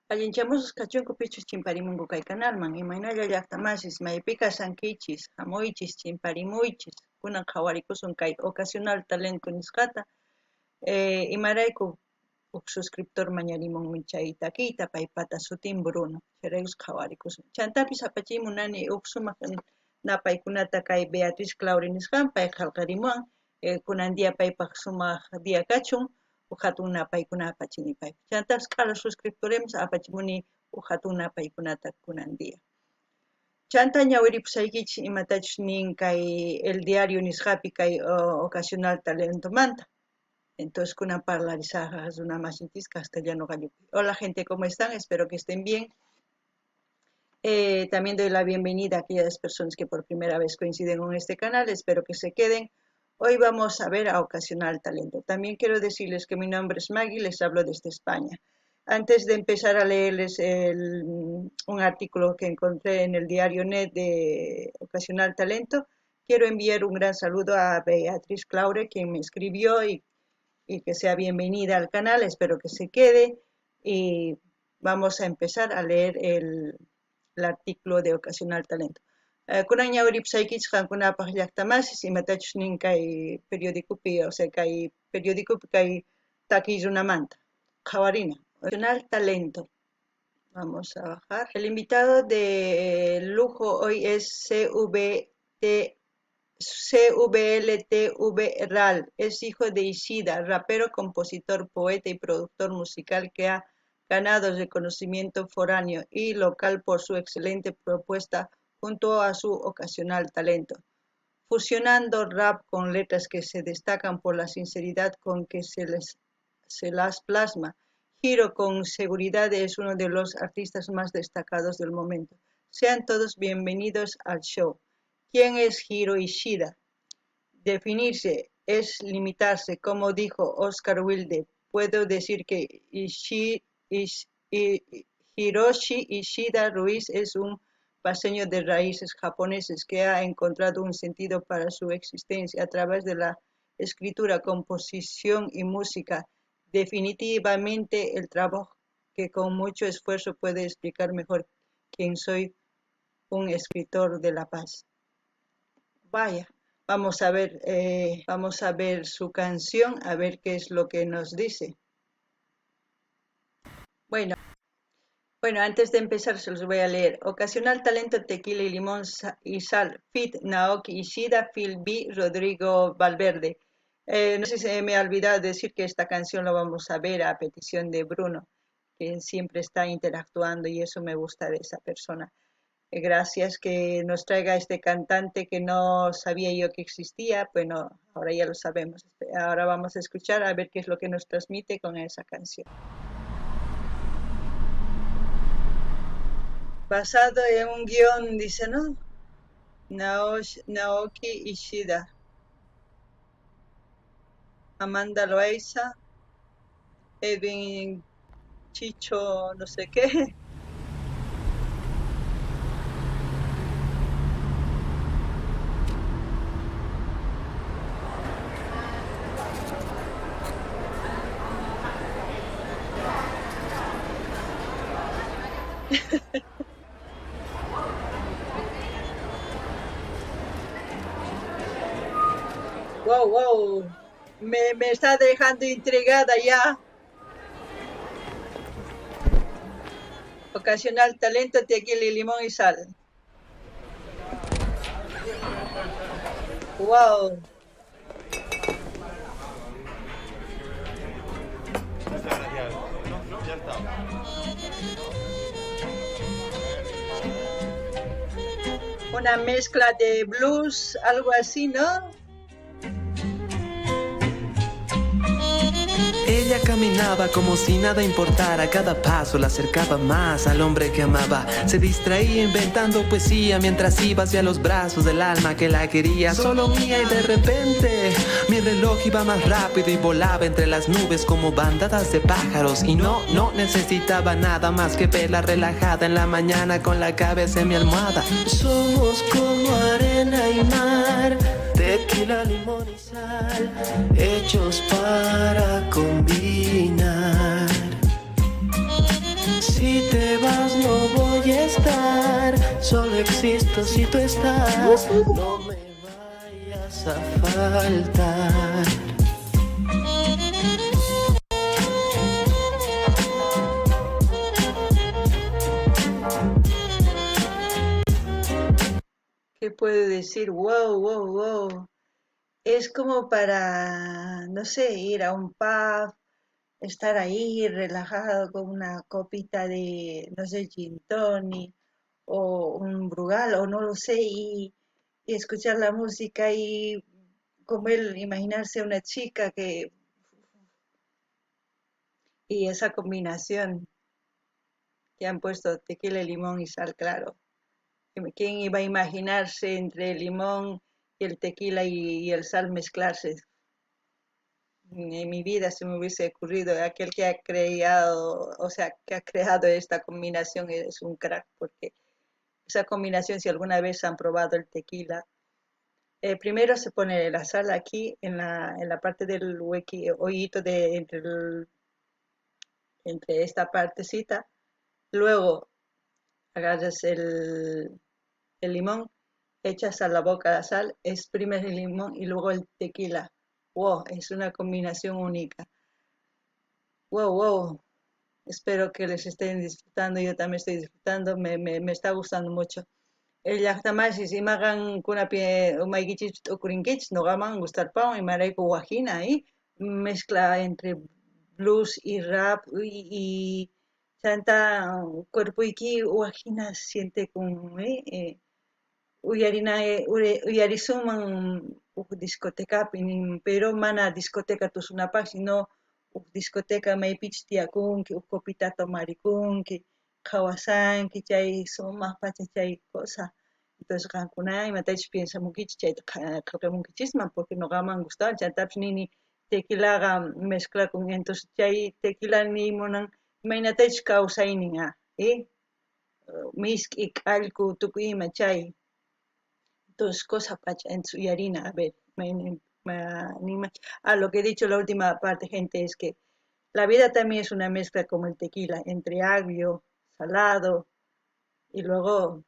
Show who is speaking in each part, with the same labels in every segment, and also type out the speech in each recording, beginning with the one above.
Speaker 1: Allinchamusqa kachunku pichus chimparimunku kay canalman imaynalla llaqtamasis maypika sankichis hamuychis chimparimuychis kunan qhawarikusun kay ocasional talento nisqata imarayku uk suscriptor mañarimunmi chay takiyta paypata sutin Bruno chayraykus qhawarikusun chantapis apachimunani uk sumaq napaykunata kay Beatriz Claure nisqan pay qallqarimuwan kunan dia paypaq sumaq dia kachun uk hatun napaykuna apachini paypaq chantapas qhalo suscriptoremas apachimuni uk hatun napaykunata kunan dia chanta ñawiripusaykichis imatachus nin kay El Diario nisqapi kay ocasional talentomanta. Entonces, kunan parlarizaja runamasinchis castellano gallupi. Hola gente, ¿cómo están? Espero que estén bien. También doy la bienvenida a aquellas personas que por primera vez coinciden con este canal. Espero que se queden. Hoy vamos a ver a Ocasional Talento. También quiero decirles que mi nombre es Maggie, les hablo desde España. Antes de empezar a leerles un artículo que encontré en el diario Net de Ocasional Talento, quiero enviar un gran saludo a Beatriz Claure, quien me escribió y que sea bienvenida al canal, espero que se quede y vamos a empezar a leer el artículo de Ocasional Talento. Kunan ñawiripusaykichis qankunapaq llaqtamasis imatachus nin kay periódicopi, o sea, kay periódicopi kay takiy runamanta qhawarina. Ocasional Talento. Vamos a bajar. El invitado de lujo hoy es CVLTV RAL, es hijo de Ishida, rapero, compositor, poeta y productor musical que ha ganado reconocimiento foráneo y local por su excelente propuesta junto a su ocasional talento, fusionando rap con letras que se destacan por la sinceridad con que se las plasma. Hiro con seguridad es uno de los artistas más destacados del momento. Sean todos bienvenidos al show. ¿Quién es Hiro Ishida? Definirse es limitarse, como dijo Oscar Wilde. Puedo decir que Hiroshi Ishida Ruiz es un paseño de raíces japoneses que ha encontrado un sentido para su existencia a través de la escritura, composición y música. Definitivamente el trabajo que con mucho esfuerzo puede explicar mejor quién soy, un escritor de la paz. Vaya, vamos a ver su canción, a ver qué es lo que nos dice. Bueno, antes de empezar se los voy a leer. Ocasional Talento, Tequila y Limón y Sal, Fit, Naoki Ishida, Phil B, Rodrigo Valverde. No sé si se me ha olvidado decir que esta canción la vamos a ver a petición de Bruno, que siempre está interactuando y eso me gusta de esa persona. Gracias que nos traiga este cantante que no sabía yo que existía. Bueno, ahora ya lo sabemos. Ahora vamos a escuchar a ver qué es lo que nos transmite con esa canción. Basado en un guión, dice, ¿no? Naoki Ishida, Amanda Loaiza, Edwin Chicho, no sé qué. Wow, me está dejando intrigada ya. Ocasional Talento, Tequila y Limón y Sal. Wow. Una mezcla de blues, algo así, ¿no?
Speaker 2: Ella caminaba como si nada importara, cada paso la acercaba más al hombre que amaba. Se distraía inventando poesía mientras iba hacia los brazos del alma que la quería. Solo mía y de repente mi reloj iba más rápido y volaba entre las nubes como bandadas de pájaros. Y no necesitaba nada más que verla relajada en la mañana con la cabeza en mi almohada. Somos como arena y mar, tequila, limón y sal, hechos para combinar. Si te vas no voy a estar, solo existo si tú estás. No me vayas a faltar.
Speaker 1: ¿Qué puedo decir? Wow, wow, wow. Es como para, no sé, ir a un pub, estar ahí relajado con una copita de, no sé, gin tonic o un brugal o no lo sé, y escuchar la música y comer, imaginarse una chica que, y esa combinación que han puesto tequila, limón y sal, claro. ¿Quién iba a imaginarse entre el limón y el tequila y el sal mezclarse? En mi vida se me hubiese ocurrido. Aquel que ha creado, o sea, que ha creado esta combinación es un crack, porque esa combinación, si alguna vez han probado el tequila, primero se pone la sal aquí en la parte del hoyito entre esta partecita, luego agarras el limón, echas a la boca la sal, exprimes el limón y luego el tequila. Wow, es una combinación única. Wow, wow. Espero que les estén disfrutando. Yo también estoy disfrutando. Me está gustando mucho. El llaqtamashis imagan kunapi umaykichis ukurinkichis noqaman gustar y marayku wajina ahí mezcla entre blues y rap y chanta cuerpuyki wajina siente con uyarisuman discotecapi pero mana discoteca tusunapak sino discoteca maypich tiyakunki copitata marikunki qawasanki chay sumaq pacha chay cosa. Entonces qankuna imatachus piensamunkichis chayta qillqamunkichisman porque noqaman gustawan chaytapish nini tequilaqa mezclakun entonces chay tequila nimunan imaynatachus kawsaynin misk'i k'allku tukuy ima chay dos cosas y harina. A ver, lo que he dicho la última parte, gente, es que la vida también es una mezcla como el tequila, entre agrio, salado, y luego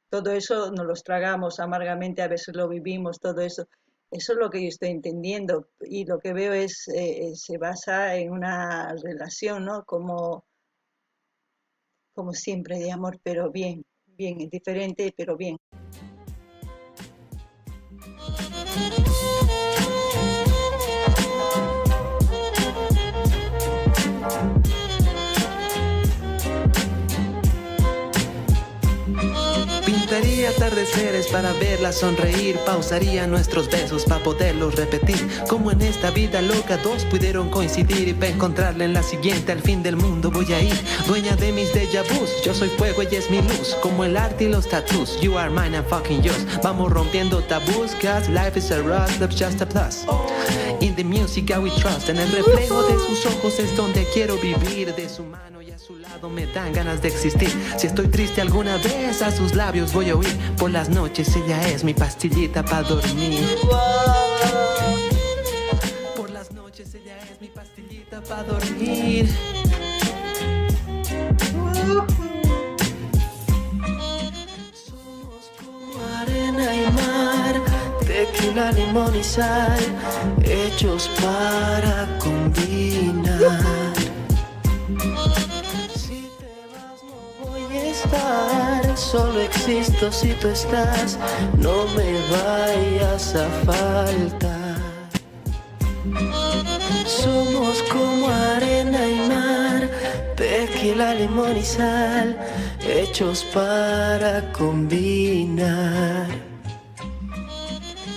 Speaker 1: todo eso nos los tragamos amargamente, a veces lo vivimos, todo eso. Eso es lo que yo estoy entendiendo y lo que veo es, se basa en una relación, ¿no? Como siempre, de amor, pero bien, bien, diferente, pero bien.
Speaker 2: Pintaría atardeceres para verla sonreír, pausaría nuestros besos para poderlos repetir. Como en esta vida loca dos pudieron coincidir y para encontrarla en la siguiente al fin del mundo voy a ir. Dueña de mis déjà vus, yo soy fuego, ella es mi luz. Como el arte y los tattoos, you are mine and fucking yours. Vamos rompiendo tabús, cause life is a rush, love's just a plus. In the music I we trust, en el reflejo de sus ojos es donde quiero vivir. De su mano y a su lado me dan ganas de existir. Si estoy triste alguna vez a sus labios voy a oír. Por las noches ella es mi pastillita para dormir. Por las noches ella es mi pastillita para dormir. Somos como arena y mar, tequila, limón y sal, hechos para combinar. Si te vas no voy a estar, solo existo si tú estás, no me vayas a faltar. Somos como arena y mar, tequila, limón y sal, hechos para combinar.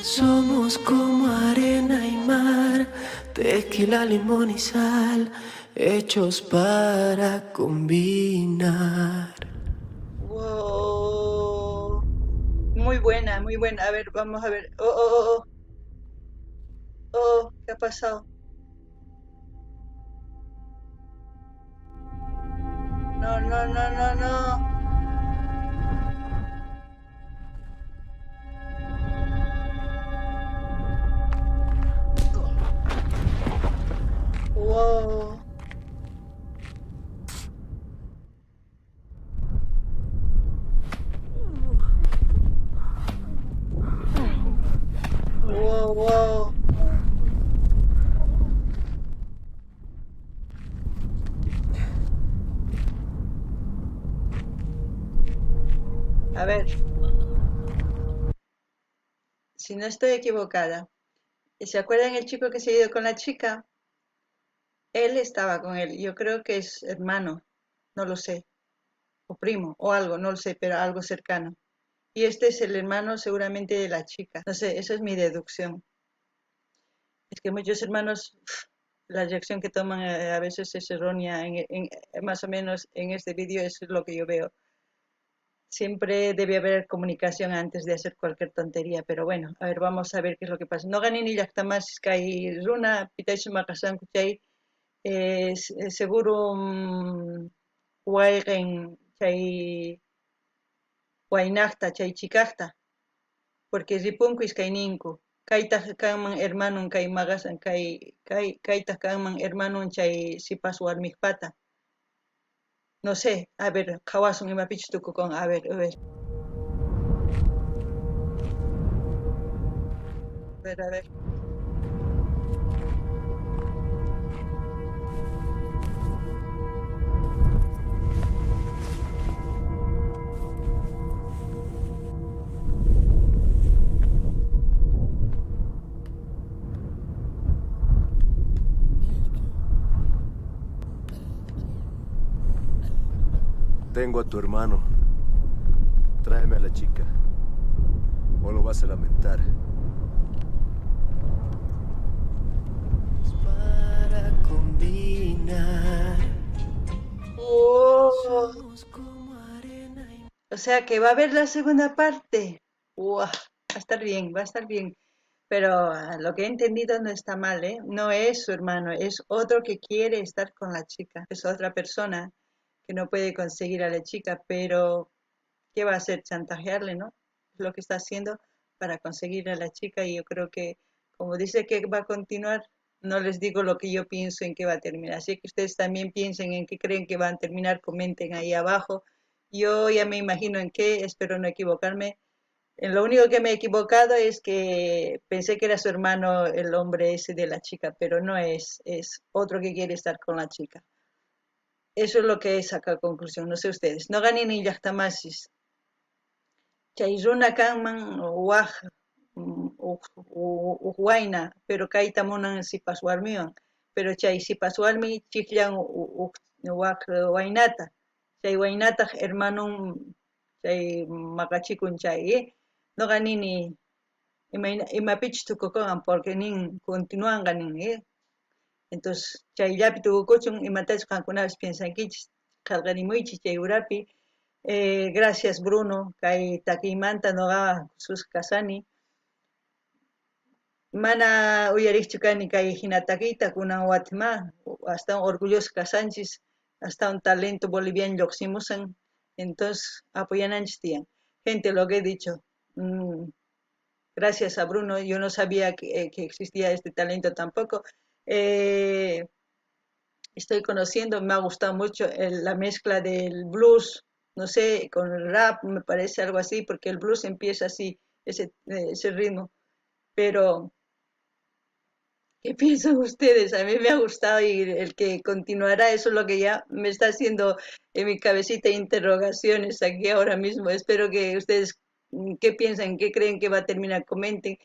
Speaker 2: Somos como arena y mar, tequila, limón y sal, hechos para combinar.
Speaker 1: Wow. Muy buena, muy buena. A ver, vamos a ver. Oh. Oh, ¿qué ha pasado? No. Wow. A ver, si no estoy equivocada, ¿se acuerdan el chico que se ha ido con la chica? Él estaba con él, yo creo que es hermano, no lo sé, o primo, o algo, no lo sé, pero algo cercano. Y este es el hermano seguramente de la chica. No sé, esa es mi deducción. Es que muchos hermanos, la reacción que toman a veces es errónea. Más o menos en este vídeo es lo que yo veo. Siempre debe haber comunicación antes de hacer cualquier tontería, pero bueno, a ver, vamos a ver qué es lo que pasa. No ganin ni más kai runa, pitaisu makasan kuchay, seguro waigen chay wainakta, chay chikakta, porque ripunkuis kay ninku. Kayta kanman hermanon kay magasan kayta kanman hermanon chay sipas warmikpata. No sé, a ver, kawasun imapichu tukukon, a ver. A ver.
Speaker 3: Tengo a tu hermano. Tráeme a la chica. O lo vas a lamentar.
Speaker 2: Para combinar.
Speaker 1: Oh,
Speaker 2: Somos como arena y...
Speaker 1: o sea que va a haber la segunda parte. Uah, va a estar bien, va a estar bien. Pero lo que he entendido no está mal, ¿eh? No es su hermano, es otro que quiere estar con la chica. Es otra persona que no puede conseguir a la chica, pero ¿qué va a hacer? Chantajearle, ¿no? Es lo que está haciendo para conseguir a la chica y yo creo que, como dice que va a continuar, no les digo lo que yo pienso en qué va a terminar. Así que ustedes también piensen en qué creen que van a terminar, comenten ahí abajo. Yo ya me imagino en qué, espero no equivocarme. En lo único que me he equivocado es que pensé que era su hermano el hombre ese de la chica, pero no es, es otro que quiere estar con la chica. Eso es lo que he sacado conclusión, no sé ustedes. No ganen ni llactamasis. Chay runa kanman waq waina, pero kayta munan sipas warmiwan. Pero chay sipas warmi chikllan waq wainata. Chay wainata hermanon chay maqachikun chay, noqa nini imapich tukukuqan porque nin continuanqa nin, entonces chayllapi tukukuchun imatachu qankunapas piensankichis qillqarimuychis chay urapi. Gracias Bruno, kay takiymanta noqaqa Jesús kasani. Mana uyariqchu kani kay hina takiyta kunan watima, hasta orgulloso kasanchis, hasta un talento boliviano lluqsimusan, entonces apoyananchis tiyan. Gente, lo que he dicho, gracias a Bruno, yo no sabía que existía este talento tampoco. Estoy conociendo, me ha gustado mucho la mezcla del blues, no sé, con el rap, me parece algo así, porque el blues empieza así, ese ritmo. Pero, ¿qué piensan ustedes? A mí me ha gustado y el que continuará, eso es lo que ya me está haciendo en mi cabecita interrogaciones aquí ahora mismo. Espero que ustedes, ¿qué piensan? ¿Qué creen que va a terminar? Comenten,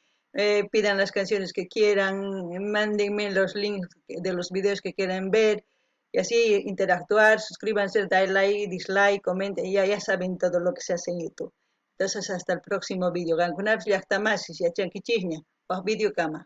Speaker 1: pidan las canciones que quieran, mándenme los links de los videos que quieran ver y así interactuar, suscríbanse, dale like, dislike, comenten, ya saben todo lo que se hace en YouTube. Entonces, hasta el próximo video. Gankunapis llaqtamasish, yachankichikña, waq video kama.